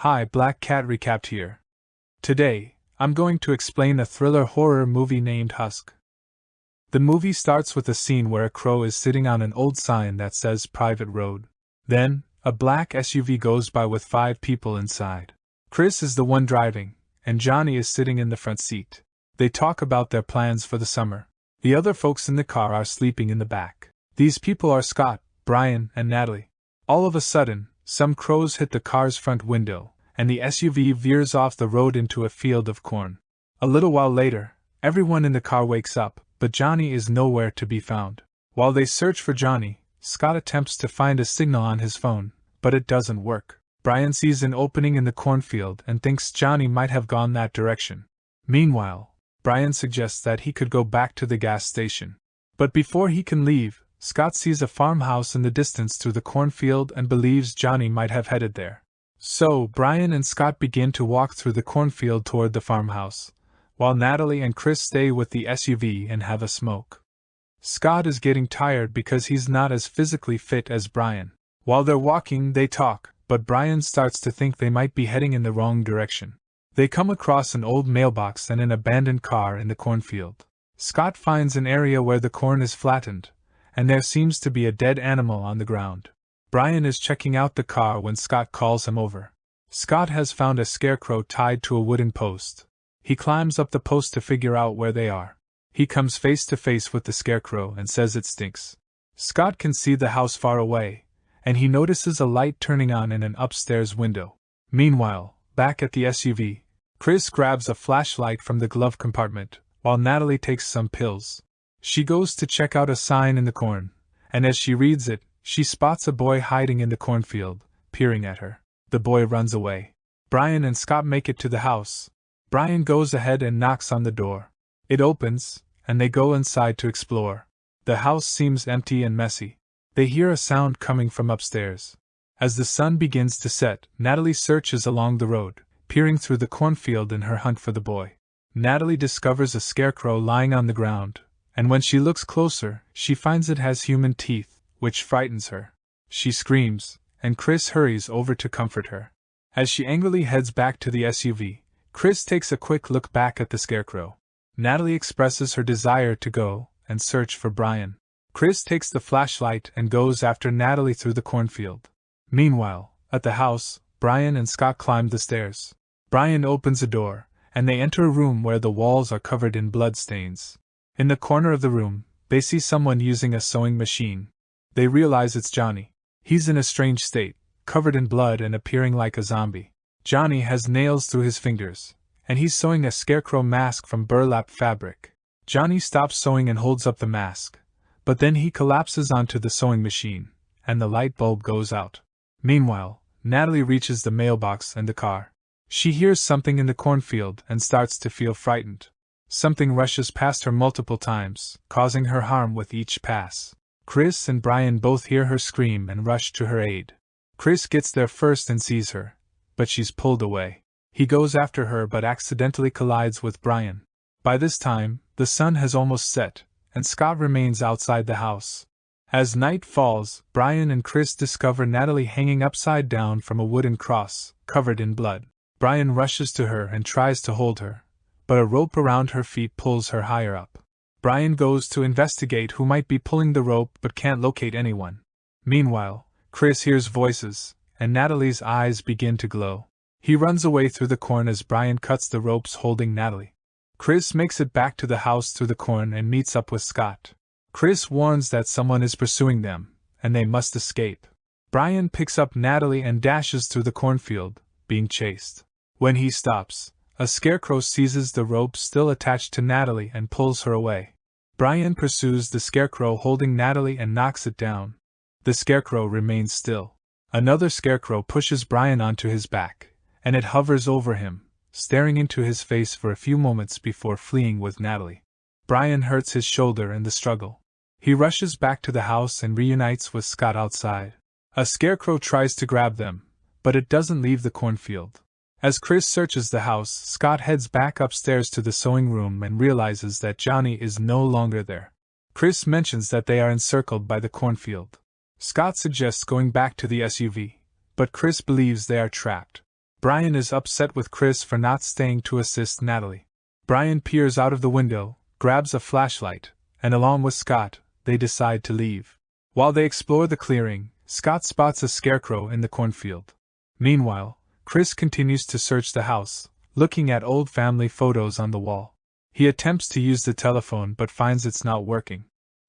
Hi, Black Cat recapped here. Today, I'm going to explain a thriller horror movie named Husk. The movie starts with a scene where a crow is sitting on an old sign that says Private Road. Then, a black SUV goes by with 5 people inside. Chris is the one driving, and Johnny is sitting in the front seat. They talk about their plans for the summer. The other folks in the car are sleeping in the back. These people are Scott, Brian, and Natalie. All of a sudden, some crows hit the car's front window, and the SUV veers off the road into a field of corn. A little while later, everyone in the car wakes up, but Johnny is nowhere to be found. While they search for Johnny, Scott attempts to find a signal on his phone, but it doesn't work. Brian sees an opening in the cornfield and thinks Johnny might have gone that direction. Meanwhile, Brian suggests that he could go back to the gas station. But before he can leave, Scott sees a farmhouse in the distance through the cornfield and believes Johnny might have headed there. So, Brian and Scott begin to walk through the cornfield toward the farmhouse, while Natalie and Chris stay with the SUV and have a smoke. Scott is getting tired because he's not as physically fit as Brian. While they're walking, they talk, but Brian starts to think they might be heading in the wrong direction. They come across an old mailbox and an abandoned car in the cornfield. Scott finds an area where the corn is flattened, and there seems to be a dead animal on the ground. Brian is checking out the car when Scott calls him over. Scott has found a scarecrow tied to a wooden post. He climbs up the post to figure out where they are. He comes face to face with the scarecrow and says it stinks. Scott can see the house far away, and he notices a light turning on in an upstairs window. Meanwhile, back at the SUV, Chris grabs a flashlight from the glove compartment, while Natalie takes some pills. She goes to check out a sign in the corn, and as she reads it, she spots a boy hiding in the cornfield, peering at her. The boy runs away. Brian and Scott make it to the house. Brian goes ahead and knocks on the door. It opens, and they go inside to explore. The house seems empty and messy. They hear a sound coming from upstairs. As the sun begins to set, Natalie searches along the road, peering through the cornfield in her hunt for the boy. Natalie discovers a scarecrow lying on the ground, and when she looks closer, she finds it has human teeth, which frightens her. She screams, and Chris hurries over to comfort her. As she angrily heads back to the SUV, Chris takes a quick look back at the scarecrow. Natalie expresses her desire to go and search for Brian. Chris takes the flashlight and goes after Natalie through the cornfield. Meanwhile, at the house, Brian and Scott climb the stairs. Brian opens a door, and they enter a room where the walls are covered in blood stains. In the corner of the room, they see someone using a sewing machine. They realize it's Johnny. He's in a strange state, covered in blood and appearing like a zombie. Johnny has nails through his fingers, and he's sewing a scarecrow mask from burlap fabric. Johnny stops sewing and holds up the mask, but then he collapses onto the sewing machine, and the light bulb goes out. Meanwhile, Natalie reaches the mailbox and the car. She hears something in the cornfield and starts to feel frightened. Something rushes past her multiple times, causing her harm with each pass. Chris and Brian both hear her scream and rush to her aid. Chris gets there first and sees her, but she's pulled away. He goes after her but accidentally collides with Brian. By this time, the sun has almost set, and Scott remains outside the house. As night falls, Brian and Chris discover Natalie hanging upside down from a wooden cross, covered in blood. Brian rushes to her and tries to hold her, but a rope around her feet pulls her higher up. Brian goes to investigate who might be pulling the rope but can't locate anyone. Meanwhile, Chris hears voices, and Natalie's eyes begin to glow. He runs away through the corn as Brian cuts the ropes holding Natalie. Chris makes it back to the house through the corn and meets up with Scott. Chris warns that someone is pursuing them, and they must escape. Brian picks up Natalie and dashes through the cornfield, being chased. When he stops, a scarecrow seizes the rope still attached to Natalie and pulls her away. Brian pursues the scarecrow holding Natalie and knocks it down. The scarecrow remains still. Another scarecrow pushes Brian onto his back, and it hovers over him, staring into his face for a few moments before fleeing with Natalie. Brian hurts his shoulder in the struggle. He rushes back to the house and reunites with Scott outside. A scarecrow tries to grab them, but it doesn't leave the cornfield. As Chris searches the house, Scott heads back upstairs to the sewing room and realizes that Johnny is no longer there. Chris mentions that they are encircled by the cornfield. Scott suggests going back to the SUV, but Chris believes they are trapped. Brian is upset with Chris for not staying to assist Natalie. Brian peers out of the window, grabs a flashlight, and along with Scott, they decide to leave. While they explore the clearing, Scott spots a scarecrow in the cornfield. Meanwhile, Chris continues to search the house, looking at old family photos on the wall. He attempts to use the telephone but finds it's not working.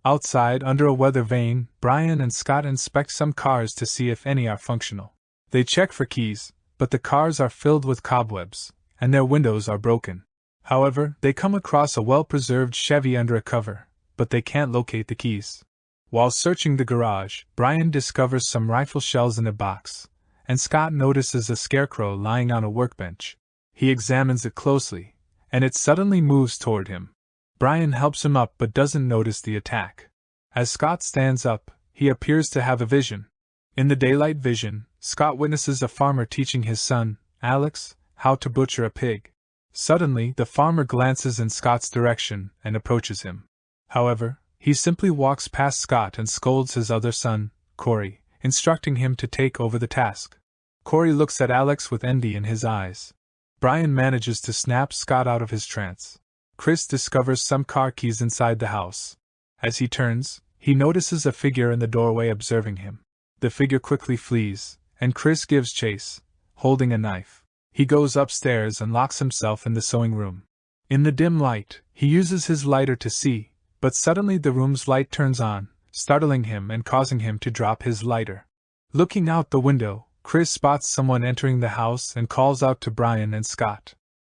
Outside, under a weather vane, Brian and Scott inspect some cars to see if any are functional. They check for keys, but the cars are filled with cobwebs, and their windows are broken. However, they come across a well-preserved Chevy under a cover, but they can't locate the keys. While searching the garage, Brian discovers some rifle shells in a box, and Scott notices a scarecrow lying on a workbench. He examines it closely, and it suddenly moves toward him. Brian helps him up but doesn't notice the attack. As Scott stands up, he appears to have a vision. In the daylight vision, Scott witnesses a farmer teaching his son, Alex, how to butcher a pig. Suddenly, the farmer glances in Scott's direction and approaches him. However, he simply walks past Scott and scolds his other son, Corey, instructing him to take over the task. Corey looks at Alex with envy in his eyes. Brian manages to snap Scott out of his trance. Chris discovers some car keys inside the house. As he turns, he notices a figure in the doorway observing him. The figure quickly flees, and Chris gives chase, holding a knife. He goes upstairs and locks himself in the sewing room. In the dim light, he uses his lighter to see, but suddenly the room's light turns on, startling him and causing him to drop his lighter. Looking out the window, Chris spots someone entering the house and calls out to Brian and Scott.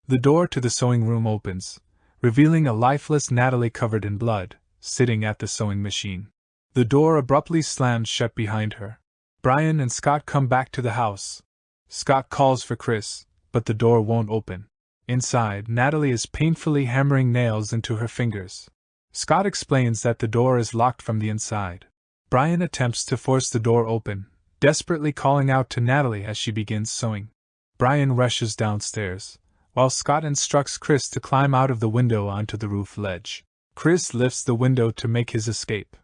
The door to the sewing room opens, revealing a lifeless Natalie covered in blood, sitting at the sewing machine. The door abruptly slams shut behind her. Brian and Scott come back to the house. Scott calls for Chris, but the door won't open. Inside, Natalie is painfully hammering nails into her fingers. Scott explains that the door is locked from the inside. Brian attempts to force the door open, desperately calling out to Natalie as she begins sewing. Brian rushes downstairs, while Scott instructs Chris to climb out of the window onto the roof ledge. Chris lifts the window to make his escape.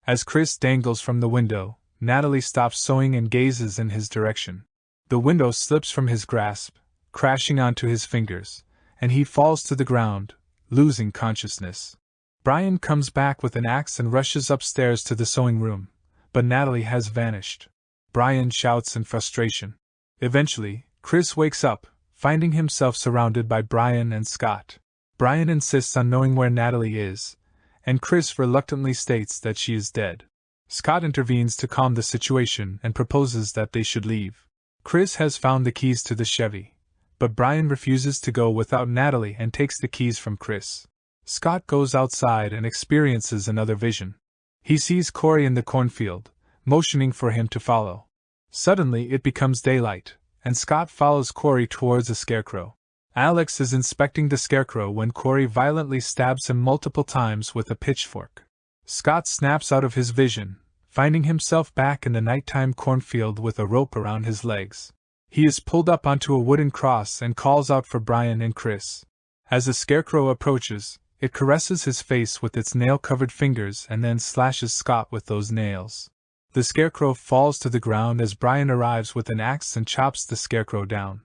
As Chris dangles from the window, Natalie stops sewing and gazes in his direction. The window slips from his grasp, crashing onto his fingers, and he falls to the ground, losing consciousness. Brian comes back with an axe and rushes upstairs to the sewing room, but Natalie has vanished. Brian shouts in frustration. Eventually, Chris wakes up, finding himself surrounded by Brian and Scott. Brian insists on knowing where Natalie is, and Chris reluctantly states that she is dead. Scott intervenes to calm the situation and proposes that they should leave. Chris has found the keys to the Chevy, but Brian refuses to go without Natalie and takes the keys from Chris. Scott goes outside and experiences another vision. He sees Corey in the cornfield, motioning for him to follow. Suddenly it becomes daylight, and Scott follows Corey towards a scarecrow. Alex is inspecting the scarecrow when Corey violently stabs him multiple times with a pitchfork. Scott snaps out of his vision, finding himself back in the nighttime cornfield with a rope around his legs. He is pulled up onto a wooden cross and calls out for Brian and Chris. As the scarecrow approaches, it caresses his face with its nail-covered fingers and then slashes Scott with those nails. The scarecrow falls to the ground as Brian arrives with an axe and chops the scarecrow down.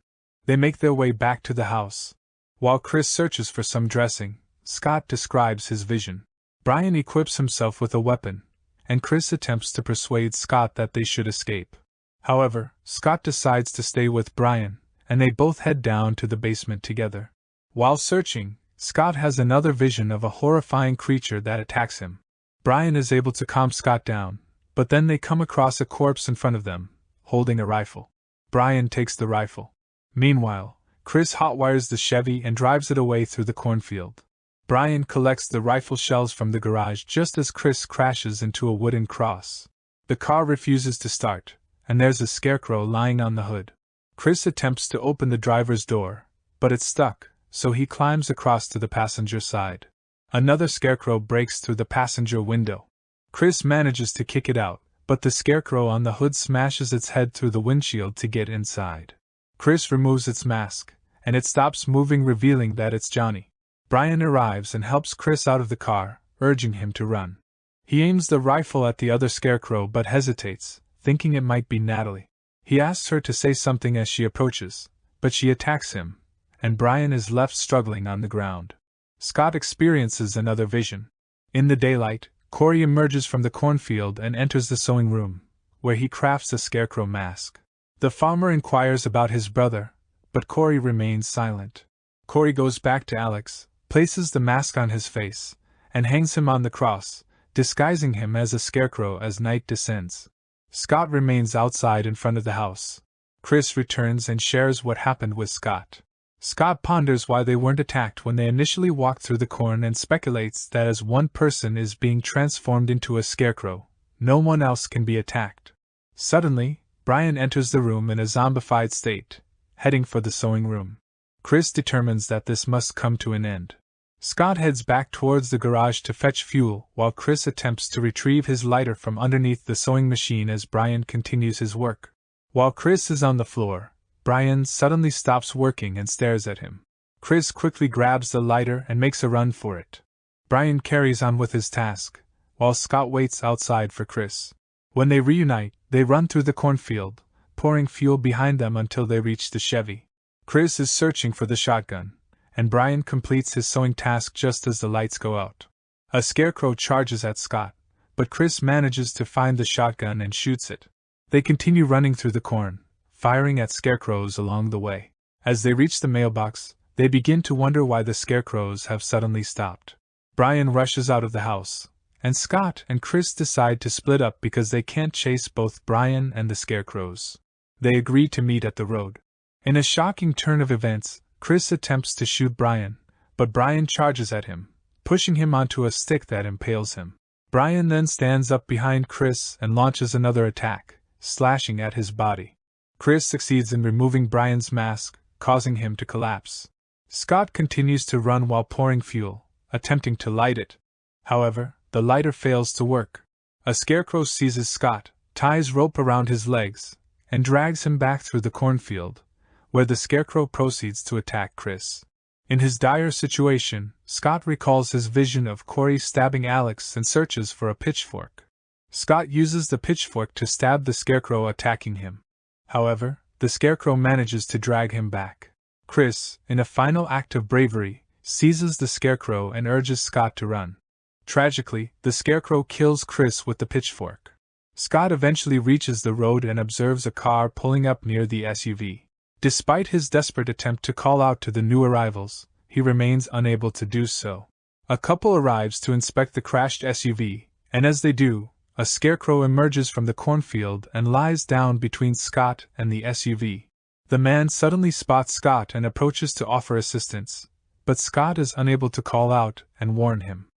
They make their way back to the house. While Chris searches for some dressing, Scott describes his vision. Brian equips himself with a weapon, and Chris attempts to persuade Scott that they should escape. However, Scott decides to stay with Brian, and they both head down to the basement together. While searching, Scott has another vision of a horrifying creature that attacks him. Brian is able to calm Scott down, but then they come across a corpse in front of them, holding a rifle. Brian takes the rifle. Meanwhile, Chris hotwires the Chevy and drives it away through the cornfield. Brian collects the rifle shells from the garage just as Chris crashes into a wooden cross. The car refuses to start, and there's a scarecrow lying on the hood. Chris attempts to open the driver's door, but it's stuck, so he climbs across to the passenger side. Another scarecrow breaks through the passenger window. Chris manages to kick it out, but the scarecrow on the hood smashes its head through the windshield to get inside. Chris removes its mask, and it stops moving, revealing that it's Johnny. Brian arrives and helps Chris out of the car, urging him to run. He aims the rifle at the other scarecrow but hesitates, thinking it might be Natalie. He asks her to say something as she approaches, but she attacks him, and Brian is left struggling on the ground. Scott experiences another vision. In the daylight, Corey emerges from the cornfield and enters the sewing room, where he crafts a scarecrow mask. The farmer inquires about his brother, but Corey remains silent. Corey goes back to Alex, places the mask on his face, and hangs him on the cross, disguising him as a scarecrow as night descends. Scott remains outside in front of the house. Chris returns and shares what happened with Scott. Scott ponders why they weren't attacked when they initially walked through the corn and speculates that as one person is being transformed into a scarecrow, no one else can be attacked. Suddenly, Brian enters the room in a zombified state, heading for the sewing room. Chris determines that this must come to an end. Scott heads back towards the garage to fetch fuel while Chris attempts to retrieve his lighter from underneath the sewing machine as Brian continues his work. While Chris is on the floor, Brian suddenly stops working and stares at him. Chris quickly grabs the lighter and makes a run for it. Brian carries on with his task, while Scott waits outside for Chris. When they reunite, they run through the cornfield, pouring fuel behind them until they reach the Chevy. Chris is searching for the shotgun, and Brian completes his sewing task just as the lights go out. A scarecrow charges at Scott, but Chris manages to find the shotgun and shoots it. They continue running through the corn, firing at scarecrows along the way. As they reach the mailbox, they begin to wonder why the scarecrows have suddenly stopped. Brian rushes out of the house, and Scott and Chris decide to split up because they can't chase both Brian and the scarecrows. They agree to meet at the road. In a shocking turn of events, Chris attempts to shoot Brian, but Brian charges at him, pushing him onto a stick that impales him. Brian then stands up behind Chris and launches another attack, slashing at his body. Chris succeeds in removing Brian's mask, causing him to collapse. Scott continues to run while pouring fuel, attempting to light it. However, the lighter fails to work. A scarecrow seizes Scott, ties rope around his legs, and drags him back through the cornfield, where the scarecrow proceeds to attack Chris. In his dire situation, Scott recalls his vision of Corey stabbing Alex and searches for a pitchfork. Scott uses the pitchfork to stab the scarecrow attacking him. However, the scarecrow manages to drag him back. Chris, in a final act of bravery, seizes the scarecrow and urges Scott to run. Tragically, the scarecrow kills Chris with the pitchfork. Scott eventually reaches the road and observes a car pulling up near the SUV. Despite his desperate attempt to call out to the new arrivals, he remains unable to do so. A couple arrives to inspect the crashed SUV, and as they do, a scarecrow emerges from the cornfield and lies down between Scott and the SUV. The man suddenly spots Scott and approaches to offer assistance, but Scott is unable to call out and warn him.